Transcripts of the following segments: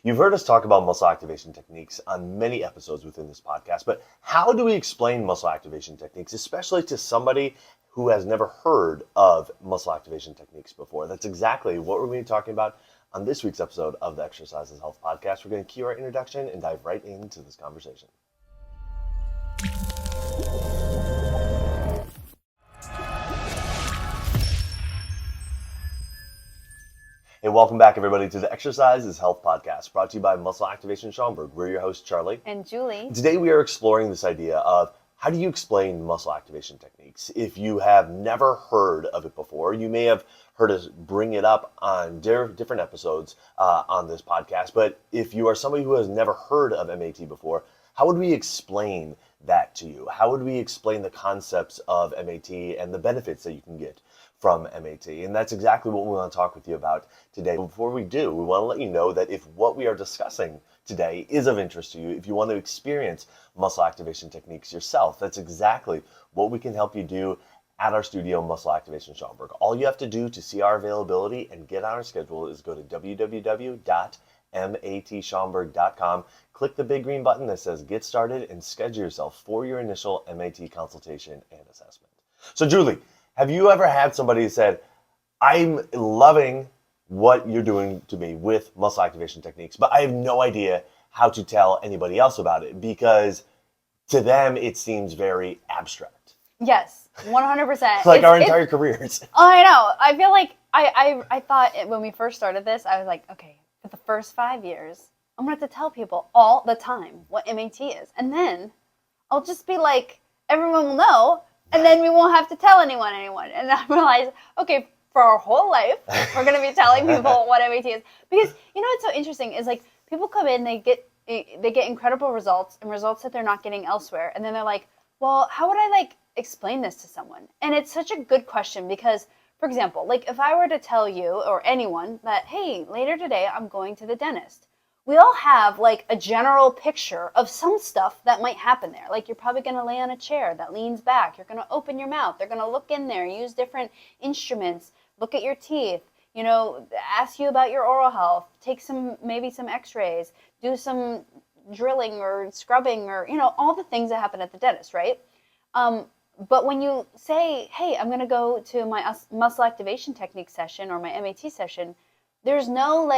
You've heard us talk about muscle activation techniques on many episodes within this podcast, but how do we explain muscle activation techniques, especially to somebody who has never heard of muscle activation techniques before? That's exactly what we're going to be talking about on this week's episode of the Exercise is Health podcast. We're going to cue our introduction and dive right into this conversation. Hey, welcome back, everybody, to the Exercise is Health podcast, brought to you by Muscle Activation Schaumburg. We're your hosts, Charlie and Julie. Today, we are exploring this idea of how do you explain muscle activation techniques? If you have never heard of it before, you may have heard us bring it up on different episodes on this podcast, but if you are somebody who has never heard of MAT before, how would we explain that to you? How would we explain the concepts of MAT and the benefits that you can get from MAT? And that's exactly what we want to talk with you about today. But before we do, we want to let you know that if what we are discussing today is of interest to you, if you want to experience muscle activation techniques yourself, that's exactly what we can help you do at our studio, Muscle Activation Schaumburg. All you have to do to see our availability and get on our schedule is go to www.matschaumburg.com, click the big green button that says Get Started, and schedule yourself for your initial MAT consultation and assessment. So, Julie, have you ever had somebody who said, I'm loving what you're doing to me with muscle activation techniques, but I have no idea how to tell anybody else about it because to them it seems very abstract? Yes, 100%. Like our entire careers. I know. I feel like I thought when we first started this, I was like, okay, for the first 5 years, I'm going to have to tell people all the time what MAT is. And then I'll just be like, everyone will know, and then we won't have to tell anyone. And I realized, okay, for our whole life, we're going to be telling people what MAT is. Because, you know what's so interesting is like people come in, they get incredible results and results that they're not getting elsewhere. And then they're like, well, how would I explain this to someone? And it's such a good question because, for example, if I were to tell you or anyone that, hey, later today I'm going to the dentist, we all have a general picture of some stuff that might happen there. You're probably going to lay on a chair that leans back. You're going to open your mouth. They're going to look in there, use different instruments, look at your teeth, ask you about your oral health, take maybe some x-rays, do some drilling or scrubbing or, all the things that happen at the dentist, right? But when you say, hey, I'm going to go to my muscle activation technique session or my MAT session, there's no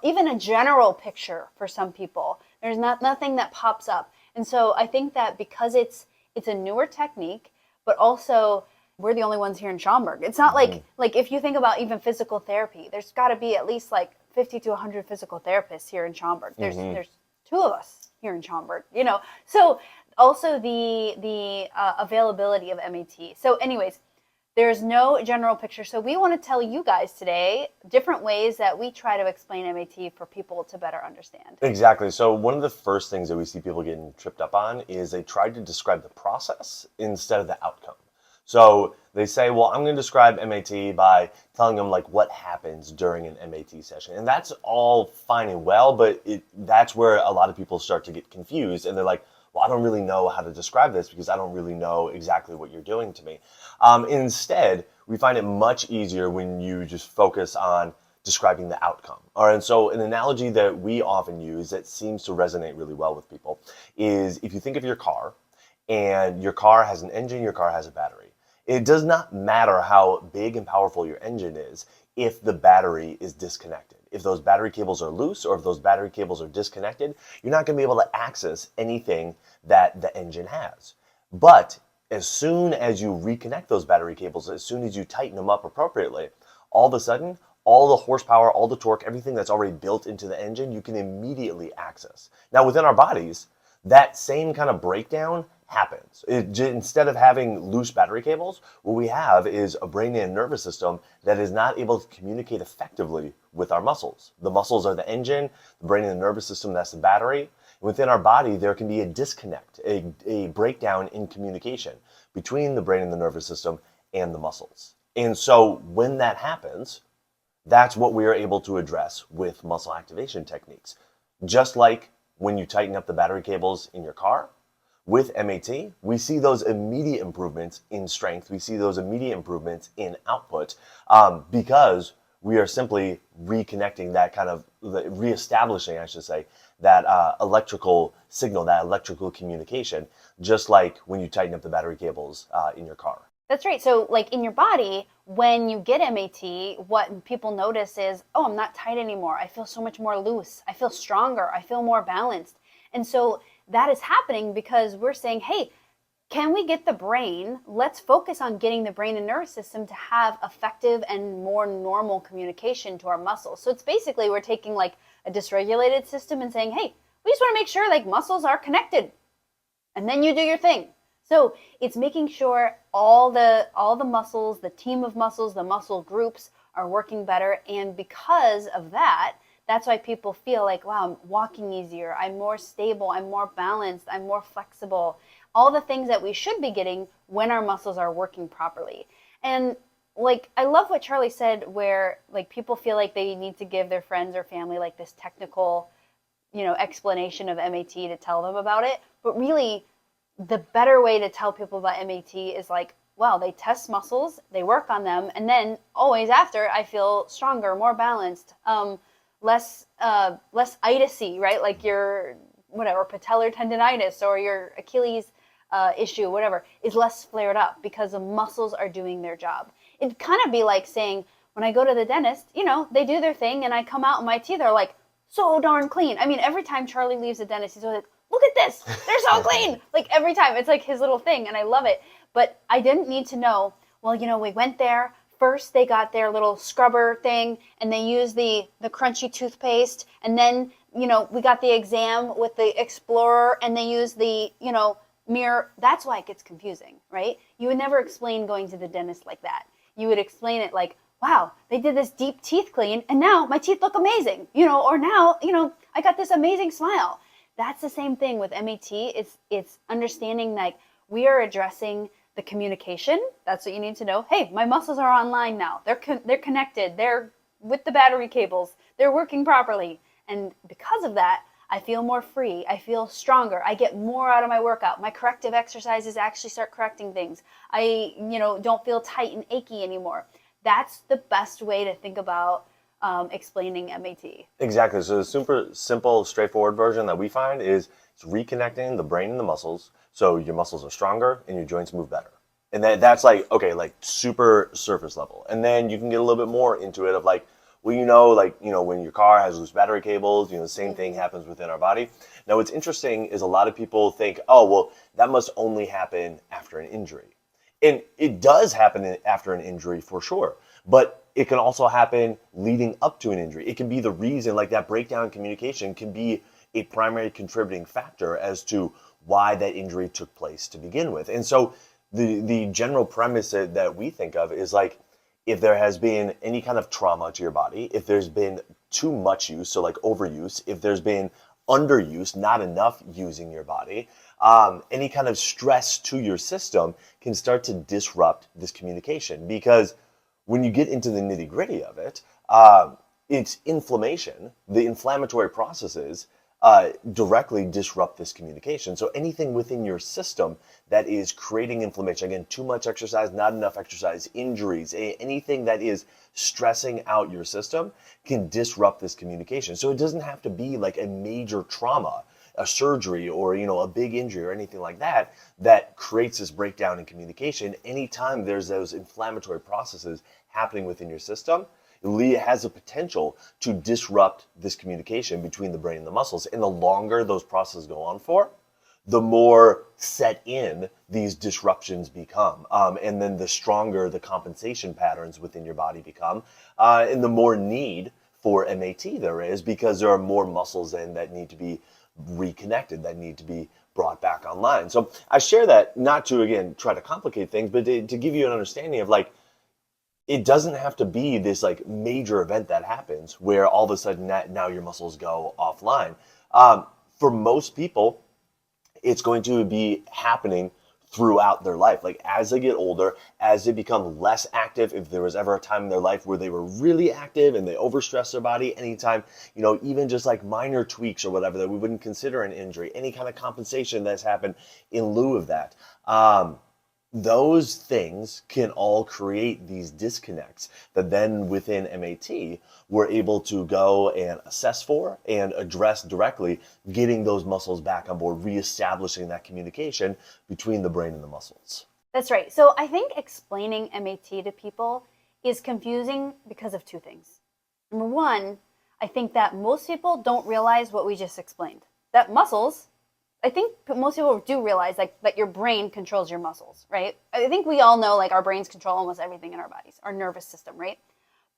even a general picture for some people. There's nothing that pops up. And so I think that because it's a newer technique, but also we're the only ones here in Schaumburg. It's not like if you think about even physical therapy, there's got to be at least 50 to 100 physical therapists here in Schaumburg. There's two of us here in Schaumburg, So also the availability of MAT. So anyways, there's no general picture. So we want to tell you guys today different ways that we try to explain MAT for people to better understand. Exactly. So one of the first things that we see people getting tripped up on is they try to describe the process instead of the outcome. So they say, well, I'm going to describe MAT by telling them what happens during an MAT session. And that's all fine and well, but that's where a lot of people start to get confused. And they're like, well, I don't really know how to describe this because I don't really know exactly what you're doing to me. Instead, we find it much easier when you just focus on describing the outcome. All right, and so an analogy that we often use that seems to resonate really well with people is if you think of your car, and your car has an engine, your car has a battery. It does not matter how big and powerful your engine is if the battery is disconnected. If those battery cables are loose or if those battery cables are disconnected, you're not going to be able to access anything that the engine has. But as soon as you reconnect those battery cables, as soon as you tighten them up appropriately, all of a sudden, all the horsepower, all the torque, everything that's already built into the engine, you can immediately access. Now, within our bodies, that same kind of breakdown happens. Instead of having loose battery cables, what we have is a brain and nervous system that is not able to communicate effectively with our muscles. The muscles are the engine, the brain and the nervous system, that's the battery. Within our body, there can be a disconnect, a breakdown in communication between the brain and the nervous system and the muscles. And so when that happens, that's what we are able to address with muscle activation techniques. Just like when you tighten up the battery cables in your car, with MAT, we see those immediate improvements in strength. We see those immediate improvements in output because we are simply reconnecting that kind of, reestablishing, I should say, that electrical signal, that electrical communication, just like when you tighten up the battery cables in your car. That's right. So, like in your body, when you get MAT, what people notice is, oh, I'm not tight anymore. I feel so much more loose. I feel stronger. I feel more balanced. And so that is happening because we're saying, hey, can we get the brain? Let's focus on getting the brain and nervous system to have effective and more normal communication to our muscles. So it's basically we're taking like a dysregulated system and saying, hey, we just want to make sure like muscles are connected. And then you do your thing. So it's making sure all the muscles, the team of muscles, the muscle groups are working better. And because of that, that's why people feel like, wow, I'm walking easier. I'm more stable. I'm more balanced. I'm more flexible. All the things that we should be getting when our muscles are working properly. And like, I love what Charlie said, where like people feel like they need to give their friends or family like this technical, explanation of MAT to tell them about it. But really, the better way to tell people about MAT is like, well, they test muscles, they work on them, and then always after, I feel stronger, more balanced, less itis-y, right? Like your whatever patellar tendonitis or your Achilles issue, whatever, is less flared up because the muscles are doing their job. It'd kind of be like saying when I go to the dentist, they do their thing, and I come out and my teeth are like so darn clean. I mean, every time Charlie leaves the dentist, he's always like, look at this, they're so clean. Like every time, it's like his little thing, and I love it. But I didn't need to know, well, we went there, first they got their little scrubber thing, and they used the crunchy toothpaste, and then, we got the exam with the Explorer, and they used the, mirror. That's why it gets confusing, right? You would never explain going to the dentist like that. You would explain it like, wow, they did this deep teeth clean, and now my teeth look amazing, or now, I got this amazing smile. That's the same thing with MAT. It's understanding like we are addressing the communication. That's what you need to know. Hey, my muscles are online now. They're connected. They're with the battery cables. They're working properly. And because of that, I feel more free. I feel stronger. I get more out of my workout. My corrective exercises actually start correcting things. I, don't feel tight and achy anymore. That's the best way to think about explaining MAT. Exactly. So the super simple, straightforward version that we find is it's reconnecting the brain and the muscles, so your muscles are stronger and your joints move better. And that's like, okay, like super surface level. And then you can get a little bit more into it of like, well, when your car has loose battery cables, the same thing happens within our body. Now, what's interesting is a lot of people think, oh, well, that must only happen after an injury. And it does happen after an injury for sure, but it can also happen leading up to an injury. It can be the reason, like that breakdown in communication can be a primary contributing factor as to why that injury took place to begin with. And so the general premise that we think of is like, if there has been any kind of trauma to your body, if there's been too much use, so like overuse, if there's been underuse, not enough using your body, any kind of stress to your system can start to disrupt this communication. Because when you get into the nitty gritty of it, it's inflammation. The inflammatory processes directly disrupt this communication. So anything within your system that is creating inflammation, again, too much exercise, not enough exercise, injuries, anything that is stressing out your system can disrupt this communication. So it doesn't have to be like a major trauma, a surgery, or a big injury or anything like that that creates this breakdown in communication. Anytime there's those inflammatory processes happening within your system, it has a potential to disrupt this communication between the brain and the muscles. And the longer those processes go on for, the more set in these disruptions become. And then the stronger the compensation patterns within your body become. And the more need for MAT there is, because there are more muscles then that need to be reconnected, that need to be brought back online. So I share that not to, again, try to complicate things, but to give you an understanding of like, it doesn't have to be this like major event that happens where all of a sudden now your muscles go offline. For most people, it's going to be happening throughout their life. Like as they get older, as they become less active, if there was ever a time in their life where they were really active and they overstressed their body, anytime, even just like minor tweaks or whatever that we wouldn't consider an injury, any kind of compensation that's happened in lieu of that. Those things can all create these disconnects that then within MAT, we're able to go and assess for and address directly, getting those muscles back on board, reestablishing that communication between the brain and the muscles. That's right. So I think explaining MAT to people is confusing because of two things. Number one, I think that most people don't realize what we just explained. That muscles, I think most people do realize like that your brain controls your muscles, right? I think we all know like our brains control almost everything in our bodies, our nervous system, right?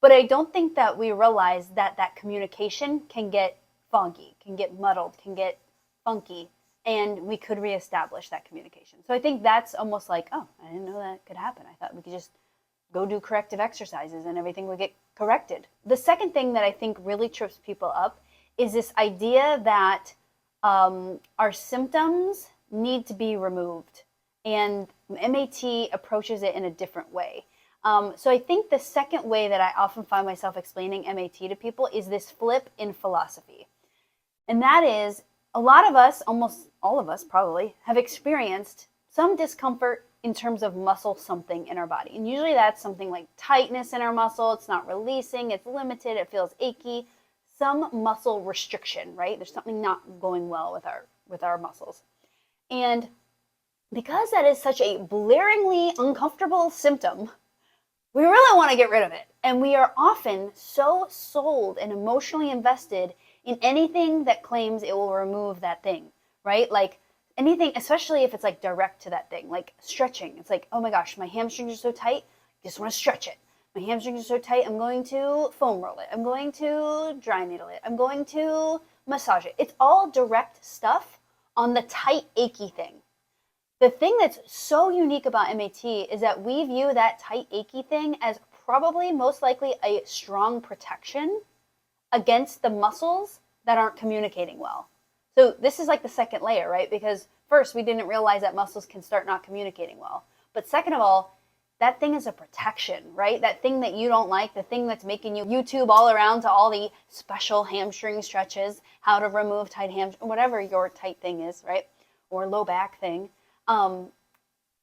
But I don't think that we realize that that communication can get foggy, can get muddled, can get funky, and we could reestablish that communication. So I think that's almost like, oh, I didn't know that could happen. I thought we could just go do corrective exercises and everything would get corrected. The second thing that I think really trips people up is this idea that our symptoms need to be removed, and MAT approaches it in a different way. So I think the second way that I often find myself explaining MAT to people is this flip in philosophy. And that is, a lot of us, almost all of us probably, have experienced some discomfort in terms of muscle something in our body. And usually that's something like tightness in our muscle. It's not releasing, it's limited, it feels achy. Some muscle restriction, right? There's something not going well with our muscles. And because that is such a blaringly uncomfortable symptom, we really want to get rid of it. And we are often so sold and emotionally invested in anything that claims it will remove that thing, right? Like anything, especially if it's like direct to that thing, like stretching. It's like, oh my gosh, my hamstrings are so tight, I just want to stretch it. My hamstrings are so tight, I'm going to foam roll it. I'm going to dry needle it. I'm going to massage it. It's all direct stuff on the tight, achy thing. The thing that's so unique about MAT is that we view that tight, achy thing as probably most likely a strong protection against the muscles that aren't communicating well. So this is like the second layer, right? Because first, we didn't realize that muscles can start not communicating well. But second of all, that thing is a protection, right? That thing that you don't like, the thing that's making you YouTube all around to all the special hamstring stretches, how to remove tight hamstring, whatever your tight thing is, right? Or low back thing,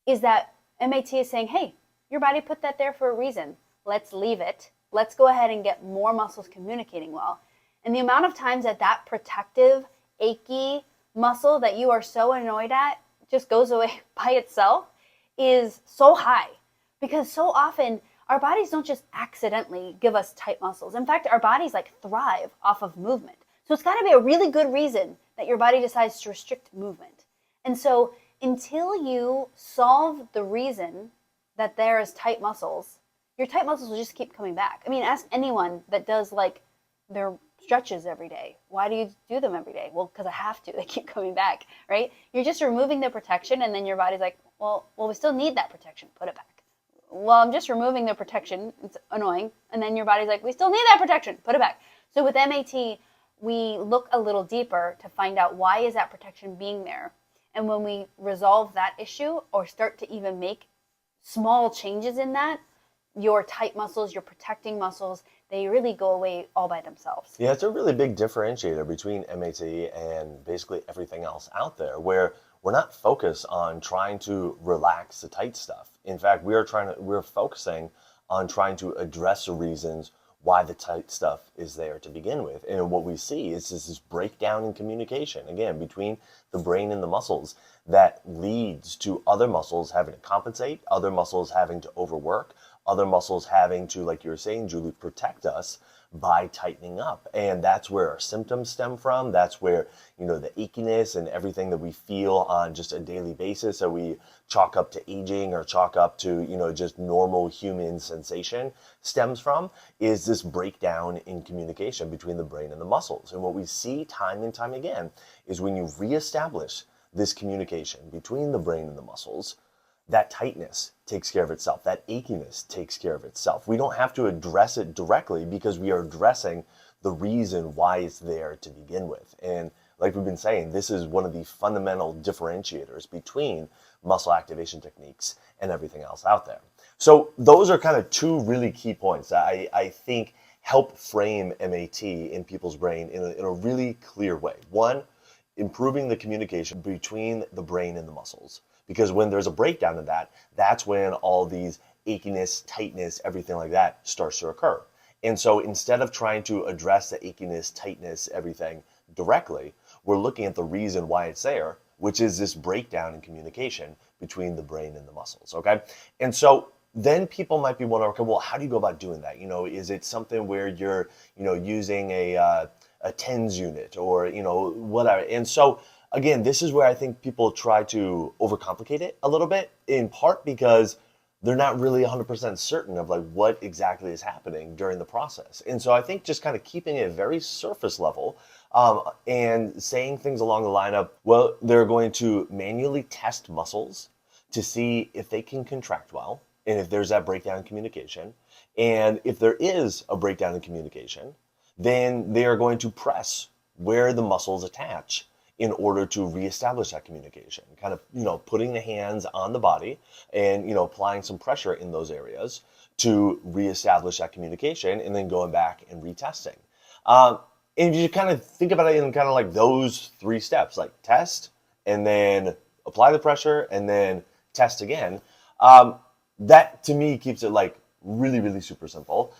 is that MAT is saying, hey, your body put that there for a reason. Let's leave it. Let's go ahead and get more muscles communicating well. And the amount of times that that protective, achy muscle that you are so annoyed at just goes away by itself is so high. Because so often our bodies don't just accidentally give us tight muscles. In fact, our bodies like thrive off of movement. So it's got to be a really good reason that your body decides to restrict movement. And so until you solve the reason that there is tight muscles, your tight muscles will just keep coming back. I mean, ask anyone that does like their stretches every day. Why do you do them every day? Well, because I have to. They keep coming back, right? You're just removing the protection, and then your body's like, well, we still need that protection. Put it back. Well, I'm just removing the protection. It's annoying. And then your body's like, we still need that protection. Put it back. So with MAT, we look a little deeper to find out why is that protection being there. And when we resolve that issue or start to even make small changes in that, your tight muscles, your protecting muscles, they really go away all by themselves. Yeah, it's a really big differentiator between MAT and basically everything else out there, where we're not focused on trying to relax the tight stuff. In fact, we're focusing on trying to address the reasons why the tight stuff is there to begin with. And what we see is this breakdown in communication, again, between the brain and the muscles that leads to other muscles having to compensate, other muscles having to overwork, other muscles having to, like you were saying, Julie, protect us by tightening up. And that's where our symptoms stem from. That's where, the achiness and everything that we feel on just a daily basis that we chalk up to aging or chalk up to, just normal human sensation stems from, is this breakdown in communication between the brain and the muscles. And what we see time and time again is when you reestablish this communication between the brain and the muscles, that tightness takes care of itself. That achiness takes care of itself. We don't have to address it directly because we are addressing the reason why it's there to begin with. And like we've been saying, this is one of the fundamental differentiators between muscle activation techniques and everything else out there. So those are kind of two really key points that I think help frame MAT in people's brain in a really clear way. One, improving the communication between the brain and the muscles. because when there's a breakdown in that, that's when all these achiness, tightness, everything like that starts to occur. And so instead of trying to address the achiness, tightness, everything directly, we're looking at the reason why it's there, which is this breakdown in communication between the brain and the muscles, okay? And so then people might be wondering, okay, well, how do you go about doing that? Is it something where you're, using a TENS unit or, whatever? And so again, this is where I think people try to overcomplicate it a little bit, in part because they're not really 100% certain of like what exactly is happening during the process. And so I think just kind of keeping it very surface level, and saying things along the line of, well, they're going to manually test muscles to see if they can contract well, and if there's that breakdown in communication. And if there is a breakdown in communication, then they are going to press where the muscles attach in order to reestablish that communication, kind of, putting the hands on the body and, applying some pressure in those areas to reestablish that communication, and then going back and retesting. And you kind of think about it in kind of like those 3 steps, like test and then apply the pressure and then test again. That to me keeps it like really, really super simple.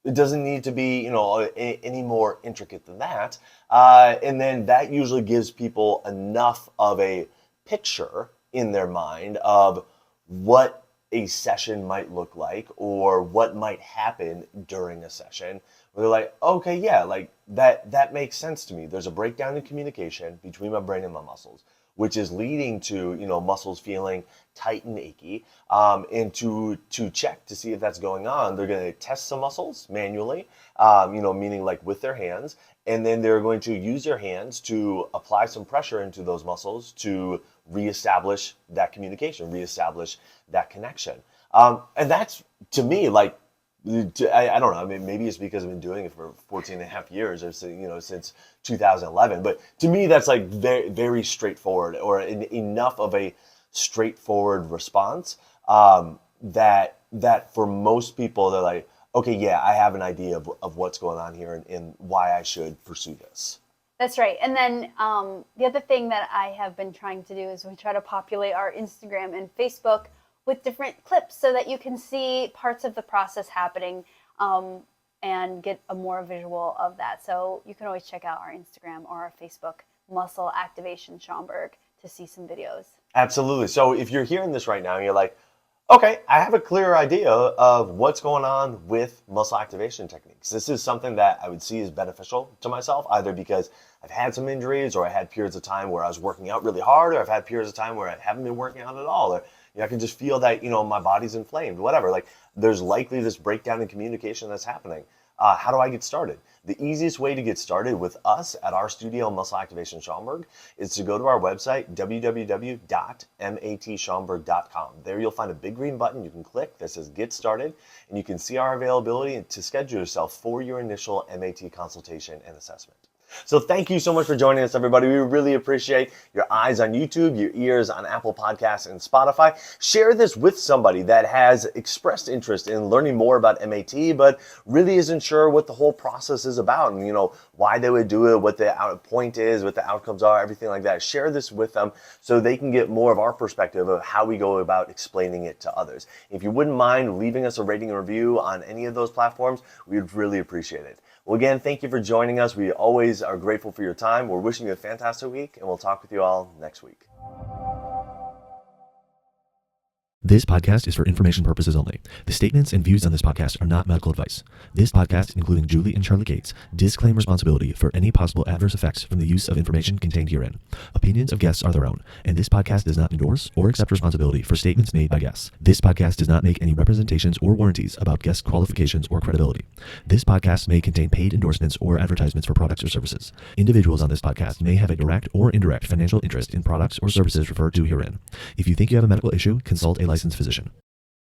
It doesn't need to be, any more intricate than that. And then that usually gives people enough of a picture in their mind of what a session might look like or what might happen during a session. Where they're like, okay, yeah, like that makes sense to me. There's a breakdown in communication between my brain and my muscles, which is leading to, muscles feeling tight and achy. And to check to see if that's going on, they're going to test some muscles manually, meaning like with their hands. And then they're going to use their hands to apply some pressure into those muscles to reestablish that communication, reestablish that connection. And that's, to me, like, I don't know. I mean, maybe it's because I've been doing it for 14 and a half years, or since 2011. But to me, that's like very, very straightforward, or enough of a straightforward response that for most people, they're like, okay, yeah, I have an idea of what's going on here and why I should pursue this. That's right. And then the other thing that I have been trying to do is we try to populate our Instagram and Facebook with different clips so that you can see parts of the process happening, and get a more visual of that. So you can always check out our Instagram or our Facebook, Muscle Activation Schaumburg, to see some videos. Absolutely. So if you're hearing this right now and you're like, okay, I have a clear idea of what's going on with muscle activation techniques. This is something that I would see as beneficial to myself, either because I've had some injuries, or I had periods of time where I was working out really hard, or I've had periods of time where I haven't been working out at all, or I can just feel that, my body's inflamed, whatever. Like, there's likely this breakdown in communication that's happening. How do I get started? The easiest way to get started with us at our studio, Muscle Activation Schaumburg, is to go to our website, www.matschaumburg.com. There you'll find a big green button you can click that says Get Started, and you can see our availability to schedule yourself for your initial MAT consultation and assessment. So thank you so much for joining us, everybody. We really appreciate your eyes on YouTube, your ears on Apple Podcasts and Spotify. Share this with somebody that has expressed interest in learning more about MAT, but really isn't sure what the whole process is about, and why they would do it, what the point is, what the outcomes are, everything like that. Share this with them so they can get more of our perspective of how we go about explaining it to others. If you wouldn't mind leaving us a rating and review on any of those platforms, we'd really appreciate it. Well, again, thank you for joining us. We always are grateful for your time. We're wishing you a fantastic week, and we'll talk with you all next week. This podcast is for information purposes only. The statements and views on this podcast are not medical advice. This podcast, including Julie and Charlie Gates, disclaim responsibility for any possible adverse effects from the use of information contained herein. Opinions of guests are their own, and this podcast does not endorse or accept responsibility for statements made by guests. This podcast does not make any representations or warranties about guest qualifications or credibility. This podcast may contain paid endorsements or advertisements for products or services. Individuals on this podcast may have a direct or indirect financial interest in products or services referred to herein. If you think you have a medical issue, consult a licensed physician.